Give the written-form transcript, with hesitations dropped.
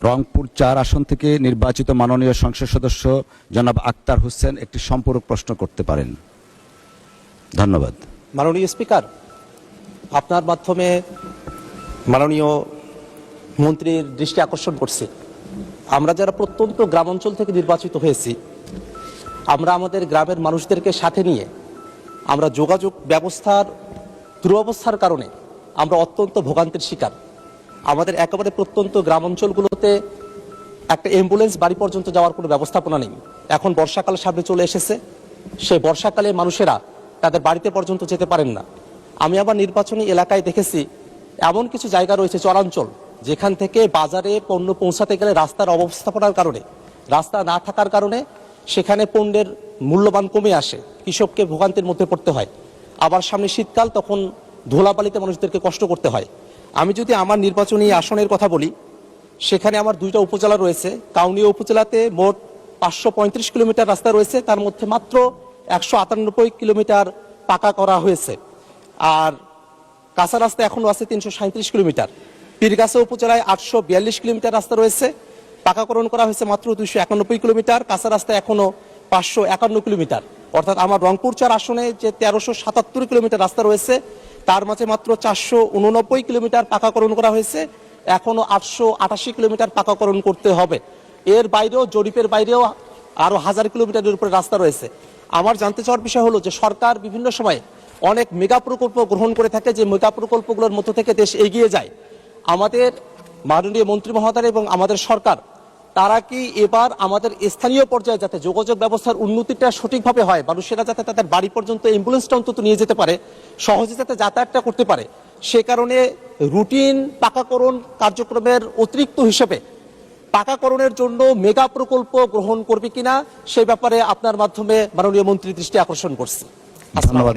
রংপুর ৪ আসন থেকে নির্বাচিত মাননীয় সংসদ সদস্য জনাব আক্তার হোসেন একটি সম্পূরক প্রশ্ন করতে পারেন। ধন্যবাদ। মাননীয় স্পিকার, আপনার মাধ্যমে মাননীয় মন্ত্রীর দৃষ্টি আকর্ষণ করছি, আমরা যারা প্রত্যন্ত গ্রামাঞ্চল থেকে নির্বাচিত হয়েছি, আমরা আমাদের গ্রামের মানুষদেরকে সাথে নিয়ে আমরা যোগাযোগ ব্যবস্থার দুরবস্থার কারণে আমরা অত্যন্ত ভোগান্তির শিকার। আমাদের একেবারে প্রত্যন্ত গ্রামাঞ্চলগুলোতে একটা অ্যাম্বুলেন্স বাড়ি পর্যন্ত যাওয়ার কোনো ব্যবস্থাপনা নেই। এখন বর্ষাকাল সামনে চলে এসেছে, সেই বর্ষাকালে মানুষেরা তাদের বাড়িতে পর্যন্ত যেতে পারেন না। আমি আবার নির্বাচনী এলাকায় দেখেছি এমন কিছু জায়গা রয়েছে চরাঞ্চল, যেখান থেকে বাজারে পণ্য পৌঁছাতে গেলে রাস্তার অব্যবস্থাপনার কারণে, রাস্তা না থাকার কারণে সেখানে পণ্যের মূল্যবান কমে আসে, কৃষককে ভোগান্তির মধ্যে পড়তে হয়। আবার সামনে শীতকাল, তখন ধুলাবালিতে মানুষদেরকে কষ্ট করতে হয়। আমি যদি আমার নির্বাচনী আসনের কথা বলি, সেখানে আমার 2টা উপজেলা রয়েছে। কাউনিয়া উপজেলাতে মোট 535 কিলোমিটার রাস্তা রয়েছে, তার মধ্যে মাত্র 198 কিলোমিটার পাকা করা হয়েছে, আর কাঁচা রাস্তা এখনো আছে 337 কিলোমিটার। পীরগাছা উপজেলায় 842 কিলোমিটার রাস্তা রয়েছে, পাকাকরণ করা হয়েছে মাত্র 291 কিলোমিটার, কাঁচা রাস্তা এখনো 551 কিলোমিটার। অর্থাৎ আমার রংপুর 4 আসনে যে 1377 কিলোমিটার রাস্তা রয়েছে, তার মাঝে মাত্র 489 কিলোমিটার পাকাকরণ করা হয়েছে, এখনো 888 কিলোমিটার পাকাকরণ করতে হবে। এর বাইরেও, জরিপের বাইরেও আরো 1000 কিলোমিটারের উপরে রাস্তা রয়েছে। আমার জানতে চাওয়ার বিষয় হলো যে সরকার বিভিন্ন সময় অনেক মেগা প্রকল্প গ্রহণ করে থাকে, যে মেগা প্রকল্পগুলোর মধ্য থেকে দেশ এগিয়ে যায়। আমাদের মাননীয় মন্ত্রী মহোদয় এবং আমাদের সরকার, তারা কি এবার আমাদের স্থানীয় পর্যায়ে যাতে যোগাযোগ ব্যবস্থার উন্নতিটা সঠিকভাবে হয়, মানুষেরা যাতে তাদের বাড়ি পর্যন্ত অ্যাম্বুলেন্সটা অন্তত নিয়ে যেতে পারে, সহজে যাতে যাতায়াতটা করতে পারে, সে কারণে রুটিন পাকাকরণ কার্যক্রমের অতিরিক্ত হিসেবে পাকাকরণের জন্য মেগা প্রকল্প গ্রহণ করবে কিনা, সেই ব্যাপারে আপনার মাধ্যমে মাননীয় মন্ত্রীর দৃষ্টি আকর্ষণ করছি। ধন্যবাদ।